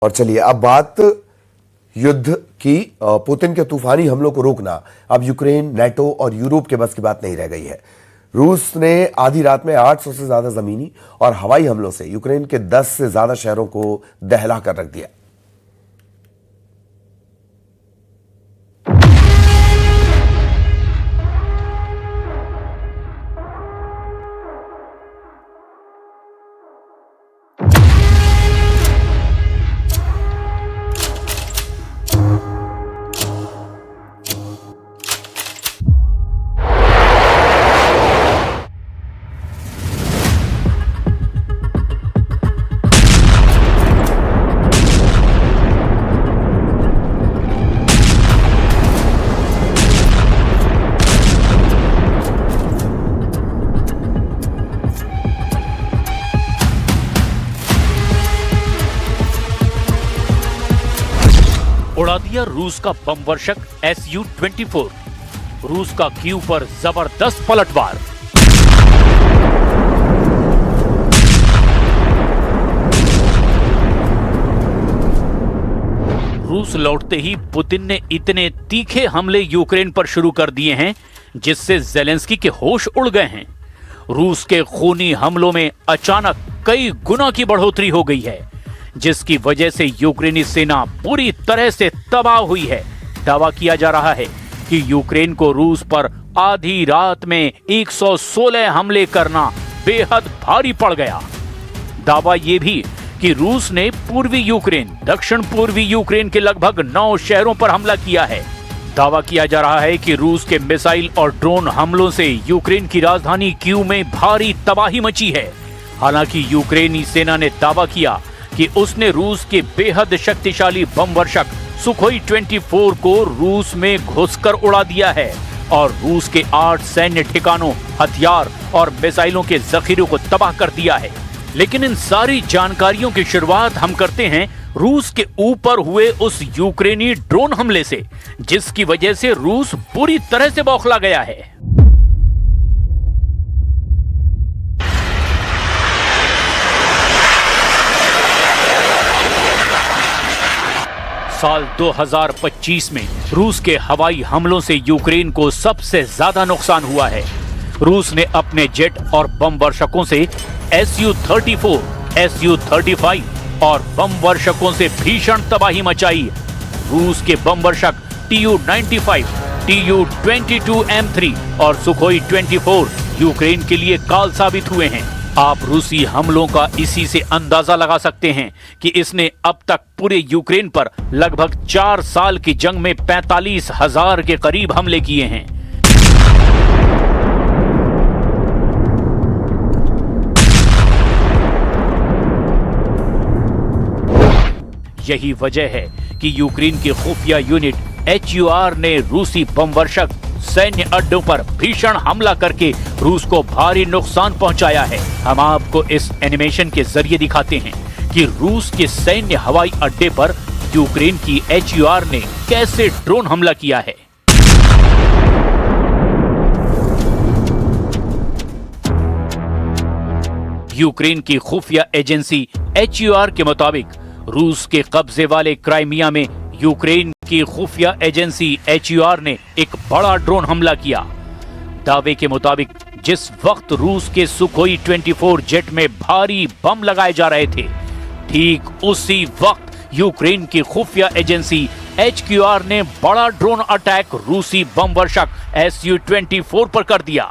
और चलिए अब बात युद्ध की। पुतिन के तूफानी हमलों को रोकना अब यूक्रेन, नेटो और यूरोप के बस की बात नहीं रह गई है। रूस ने आधी रात में 800 से ज्यादा जमीनी और हवाई हमलों से यूक्रेन के 10 से ज्यादा शहरों को दहला कर रख दिया। उड़ा दिया रूस का बम वर्षक Su-24। रूस का कीव पर जबरदस्त पलटवार। रूस लौटते ही पुतिन ने इतने तीखे हमले यूक्रेन पर शुरू कर दिए हैं जिससे ज़ेलेंस्की के होश उड़ गए हैं। रूस के खूनी हमलों में अचानक कई गुना की बढ़ोतरी हो गई है, जिसकी वजह से यूक्रेनी सेना पूरी तरह से तबाह हुई है। दावा किया जा रहा है कि यूक्रेन को रूस पर आधी रात में 116 हमले करना बेहद भारी पड़ गया। दावा यह भी कि रूस ने पूर्वी यूक्रेन, दक्षिण पूर्वी यूक्रेन के लगभग 9 शहरों पर हमला किया है। दावा किया जा रहा है कि रूस के मिसाइल और ड्रोन हमलों से यूक्रेन की राजधानी कीव में भारी तबाही मची है। हालांकि यूक्रेनी सेना ने दावा किया कि उसने रूस के बेहद शक्तिशाली बम वर्षक सुखोई 24 को रूस में घुसकर उड़ा दिया है और रूस के 8 सैन्य ठिकानों, हथियार और मिसाइलों के जखीरों को तबाह कर दिया है। लेकिन इन सारी जानकारियों की शुरुआत हम करते हैं रूस के ऊपर हुए उस यूक्रेनी ड्रोन हमले से, जिसकी वजह से रूस पूरी तरह से बौखला गया है। साल 2025 में रूस के हवाई हमलों से यूक्रेन को सबसे ज्यादा नुकसान हुआ है। रूस ने अपने जेट और बम वर्षकों से Su-34, Su-35 और बम वर्षकों से भीषण तबाही मचाई। रूस के बम वर्षक Tu-95, Tu-22M3 और सुखोई 24 यूक्रेन के लिए काल साबित हुए हैं। आप रूसी हमलों का इसी से अंदाजा लगा सकते हैं कि इसने अब तक पूरे यूक्रेन पर लगभग 4 साल की जंग में 45,000 के करीब हमले किए हैं। यही वजह है कि यूक्रेन की खुफिया यूनिट HUR ने रूसी बम वर्षक सैन्य अड्डों पर भीषण हमला करके रूस को भारी नुकसान पहुंचाया है। हम आपको इस एनिमेशन के जरिए दिखाते हैं कि रूस के सैन्य हवाई अड्डे पर यूक्रेन की HUR ने कैसे ड्रोन हमला किया है। यूक्रेन की खुफिया एजेंसी HUR के मुताबिक रूस के कब्जे वाले क्राइमिया में यूक्रेन की खुफिया एजेंसी HUR ने एक बड़ा ड्रोन हमला किया। दावे के मुताबिक जिस वक्त रूस के सुखोई 24 जेट में भारी बम लगाए जा रहे थे, ठीक उसी वक्त यूक्रेन की खुफिया एजेंसी HQR ने बड़ा ड्रोन अटैक रूसी बम वर्षक Su-24 पर कर दिया।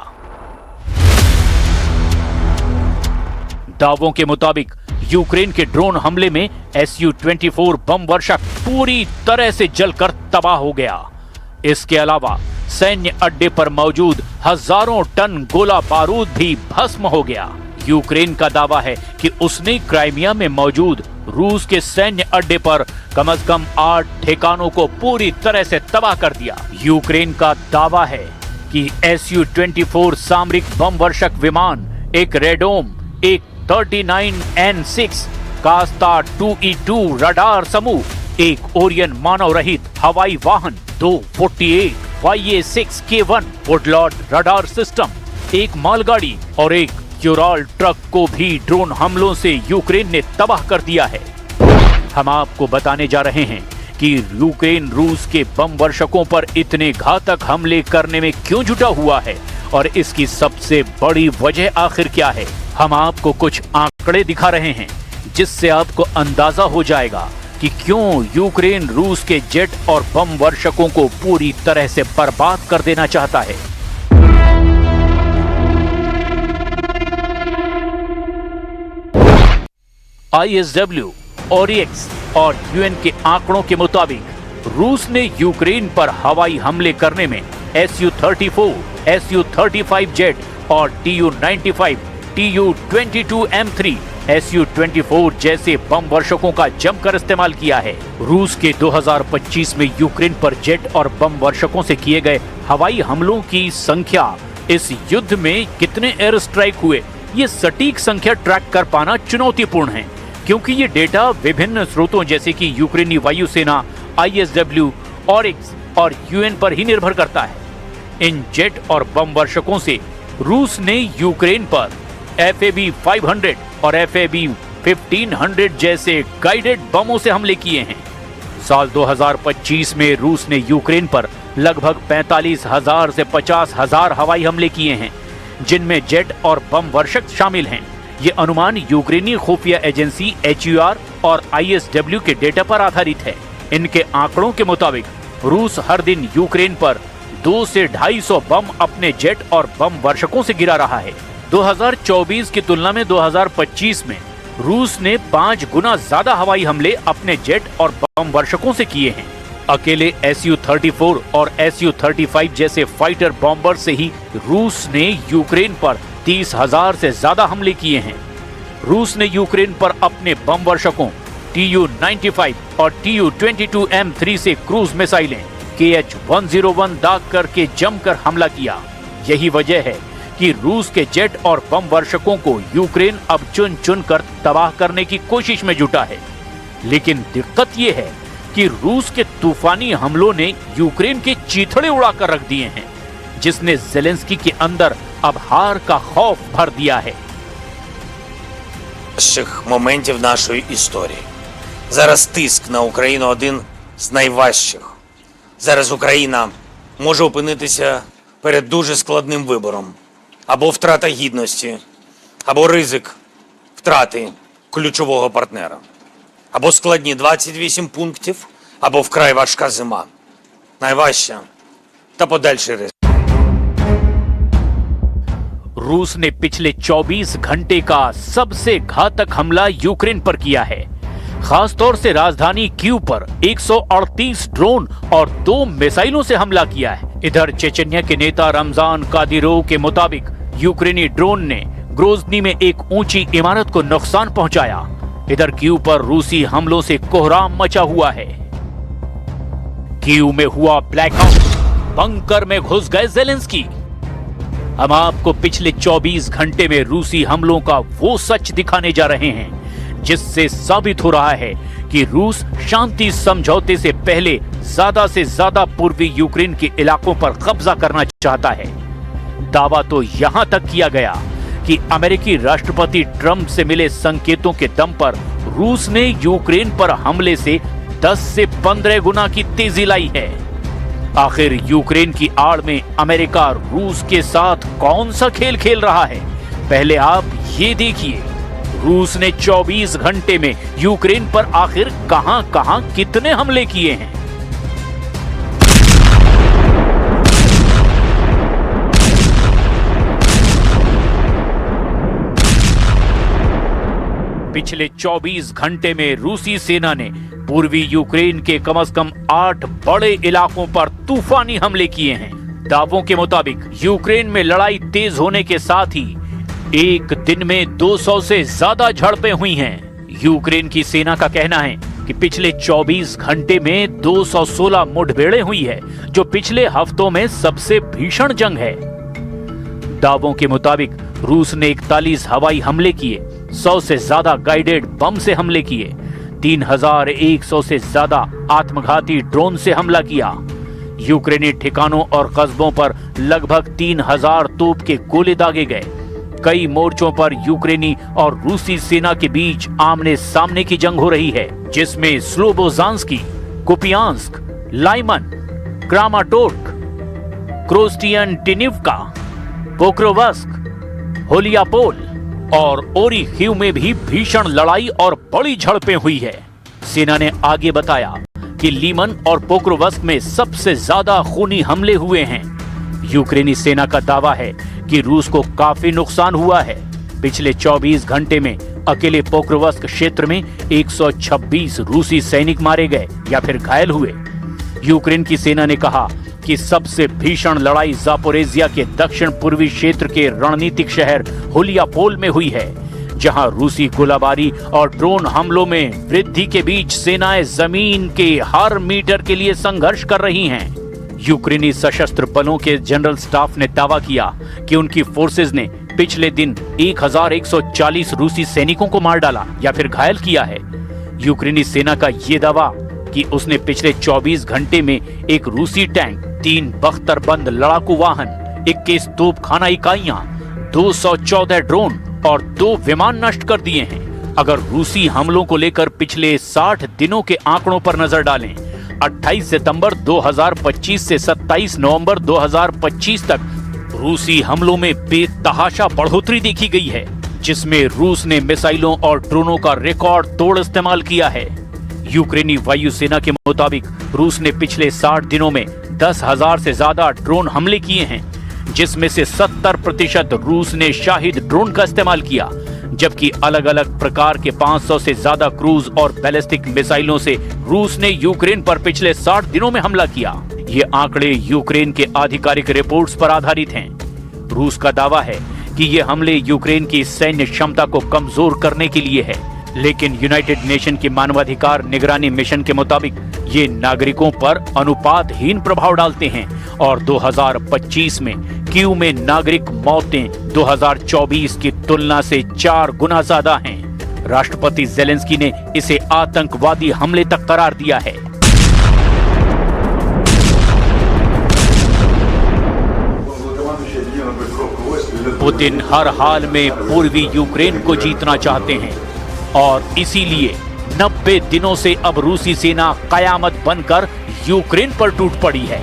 दावों के मुताबिक यूक्रेन के ड्रोन हमले में Su-24 बम वर्षक पूरी तरह से जलकर तबाह हो गया। इसके अलावा सैन्य अड्डे पर मौजूद हजारों टन गोला बारूद भी भस्म हो गया। यूक्रेन का दावा है कि उसने क्राइमिया में मौजूद रूस के सैन्य अड्डे पर कम से कम 8 ठिकानों को पूरी तरह से तबाह कर दिया। यूक्रेन का दावा है कि Su-24 सामरिक बम वर्षक विमान, एक रेडोम, एक 39N6 कास्ता 2E2 रडार समूह, एक ओरियन मानव रहित हवाई वाहन, 2 48 YA6K1 वुडलॉर्ड रडार सिस्टम, एक मालगाड़ी और एक यूरॉल ट्रक को भी ड्रोन हमलों से यूक्रेन ने तबाह कर दिया है। हम आपको बताने जा रहे हैं कि यूक्रेन रूस के बम वर्षकों पर इतने घातक हमले करने में क्यों जुटा हुआ है और इसकी सबसे बड़ी वजह आखिर क्या है। हम आपको कुछ आंकड़े दिखा रहे हैं जिससे आपको अंदाजा हो जाएगा कि क्यों यूक्रेन रूस के जेट और बम वर्षकों को पूरी तरह से बर्बाद कर देना चाहता है। ISW, ORIX और UN के आंकड़ों के मुताबिक रूस ने यूक्रेन पर हवाई हमले करने में Su-34, Su-35 जेट और Tu-95, Tu-22M3, Su-24 जैसे बम वर्षकों का जमकर इस्तेमाल किया है। रूस के 2025 में यूक्रेन पर जेट और बम वर्षकों से किए गए हवाई हमलों की संख्या, इस युद्ध में कितने एयर स्ट्राइक हुए, ये सटीक संख्या ट्रैक कर पाना चुनौतीपूर्ण है, क्योंकि ये डेटा विभिन्न स्रोतों जैसे कि यूक्रेनी वायुसेना, ISW, ORIX और UN पर ही निर्भर करता है। इन जेट और बम वर्षकों से रूस ने यूक्रेन पर FAB-500 और FAB-1500 जैसे गाइडेड बमों से हमले किए हैं। साल 2025 में रूस ने यूक्रेन पर लगभग 45,000 से 50,000 हवाई हमले किए हैं, जिनमें जेट और बम वर्षक शामिल हैं। ये अनुमान यूक्रेनी खुफिया एजेंसी HUR और ISW के डेटा पर आधारित है। इनके आंकड़ों के मुताबिक रूस हर दिन यूक्रेन पर 200 से 250 बम अपने जेट और बम वर्षकों से गिरा रहा है। 2024 की तुलना में 2025 में रूस ने 5 गुना ज्यादा हवाई हमले अपने जेट और बम वर्षकों से किए हैं। अकेले Su-34 और Su-35 जैसे फाइटर बॉम्बर से ही रूस ने यूक्रेन पर 30,000 से ज्यादा हमले किए हैं। रूस ने यूक्रेन पर अपने बम वर्षकों Tu-95 और Tu-22M3 से क्रूज मिसाइलें KH-101 दाग करके जमकर हमला किया। यही वजह है कि रूस के जेट और बम वर्षकों को यूक्रेन अब चुन चुन कर तबाह करने की कोशिश में जुटा है। लेकिन दिक्कत यह है कि रूस के तूफानी हमलों ने यूक्रेन के चीथड़े उड़ाकर रख दिए हैं, जिसने ज़ेलेंस्की के अंदर अब हार का खौफ भर दिया है। Моментів нашої історії. Зараз тиск на Україну один з найважчих. Зараз Україна може опинитися перед дуже складним вибором. Або втрата гідності, або ризик втрати ключового партнера. Або складні 28 пунктів, або вкрай важка зима. Найважча та подальший ризик. रूस ने पिछले 24 घंटे का सबसे घातक हमला यूक्रेन पर किया है। खासतौर से राजधानी कीव पर 138 ड्रोन और 2 मिसाइलों से हमला किया है। इधर चेचन्या के नेता रमजान कादिरोव के मुताबिक यूक्रेनी ड्रोन ने ग्रोजनी में एक ऊंची इमारत को नुकसान पहुंचाया। इधर कीव पर रूसी हमलों से कोहराम मचा हुआ है। कीव में हुआ ब्लैकआउट, बंकर में घुस गए ज़ेलेंस्की। हम आपको पिछले 24 घंटे में रूसी हमलों का वो सच दिखाने जा रहे हैं जिससे साबित हो रहा है कि रूस शांति समझौते से पहले ज्यादा से ज्यादा पूर्वी यूक्रेन के इलाकों पर कब्जा करना चाहता है। दावा तो यहां तक किया गया कि अमेरिकी राष्ट्रपति ट्रंप से मिले संकेतों के दम पर रूस ने यूक्रेन पर हमले से 10 से 15 गुना की तेजी लाई है। आखिर यूक्रेन की आड़ में अमेरिका रूस के साथ कौन सा खेल खेल रहा है, पहले आप ये देखिए। रूस ने 24 घंटे में यूक्रेन पर आखिर कहां-कहां कितने हमले किए हैं। पिछले 24 घंटे में रूसी सेना ने पूर्वी यूक्रेन के कम से कम 8 बड़े इलाकों पर तूफानी हमले किए हैं। दावों के मुताबिक यूक्रेन में लड़ाई तेज होने के साथ ही एक दिन में 200 से ज्यादा झड़पें हुई हैं। यूक्रेन की सेना का कहना है कि पिछले 24 घंटे में 216 मुठभेड़ें हुई है, जो पिछले हफ्तों में सबसे भीषण जंग है। दावों के मुताबिक रूस ने 41 हवाई हमले किए, 100 से ज्यादा गाइडेड बम से हमले किए, 3100 से ज्यादा आत्मघाती ड्रोन से हमला किया। यूक्रेनी ठिकानों और कस्बों पर लगभग 3000 तोप के गोले दागे गए। कई मोर्चों पर यूक्रेनी और रूसी सेना के बीच आमने सामने की जंग हो रही है, जिसमें स्लोबोजांस्की, कुपियांस्क, लाइमन, क्रामाटोर्स्क, क्रोस्टियनटिनिव्का, पोक्रोवस्क, होलियापोल और ओरिखीव में भी भीषण लड़ाई और बड़ी झड़पें हुई है। सेना ने आगे बताया कि लीमन और पोक्रोवस्क में सबसे ज्यादा खूनी हमले हुए हैं। यूक्रेनी सेना का दावा है कि रूस को काफी नुकसान हुआ है। पिछले 24 घंटे में अकेले पोक्रोवस्क क्षेत्र में 126 रूसी सैनिक मारे गए या फिर घायल हुए। यूक्रेन की सेना ने कहा कि सबसे भीषण लड़ाई जापोरेजिया के दक्षिण पूर्वी क्षेत्र के रणनीतिक शहर होलियापोल में हुई है, जहां रूसी गोलाबारी और ड्रोन हमलों में वृद्धि के बीच सेनाएं जमीन के हर मीटर के लिए संघर्ष कर रही हैं। यूक्रेनी सशस्त्र बलों के जनरल स्टाफ ने दावा किया कि उनकी फोर्सेज ने पिछले दिन 1140 रूसी सैनिकों को मार डाला या फिर घायल किया है। यूक्रेनी सेना का यह दावा कि उसने पिछले 24 घंटे में एक रूसी टैंक, 3 बख्तरबंद लड़ाकू वाहन, 21 तोपखाना इकाइयां, 214 ड्रोन और 2 विमान नष्ट कर दिए हैं। अगर रूसी हमलों को लेकर पिछले 60 दिनों के आंकड़ों पर नजर डालें, 28 सितंबर 2025 से 27 नवंबर 2025 तक रूसी हमलों में बेतहाशा बढ़ोतरी देखी गई है, जिसमें रूस ने मिसाइलों और ड्रोनों का रिकॉर्ड तोड़ इस्तेमाल किया है। यूक्रेनी वायुसेना के मुताबिक रूस ने पिछले 60 दिनों में 10,000 से ज्यादा ड्रोन हमले किए हैं, जिसमें से 70% रूस ने शाहिद ड्रोन का इस्तेमाल किया, जबकि अलग अलग प्रकार के 500 से ज्यादा क्रूज और बैलिस्टिक मिसाइलों से रूस ने यूक्रेन पर पिछले 60 दिनों में हमला किया। ये आंकड़े यूक्रेन के आधिकारिक रिपोर्ट्स पर आधारित हैं। रूस का दावा है कि ये हमले यूक्रेन की सैन्य क्षमता को कमजोर करने के लिए है, लेकिन यूनाइटेड नेशन के मानवाधिकार निगरानी मिशन के मुताबिक ये नागरिकों पर अनुपातहीन प्रभाव डालते हैं और 2025 में कीव में नागरिक मौतें 2024 की तुलना से 4 गुना ज्यादा हैं। राष्ट्रपति ज़ेलेंस्की ने इसे आतंकवादी हमले तक करार दिया है। पुतिन हर हाल में पूर्वी यूक्रेन को जीतना चाहते हैं और इसीलिए 90 दिनों से अब रूसी सेना कयामत बनकर यूक्रेन पर टूट पड़ी है।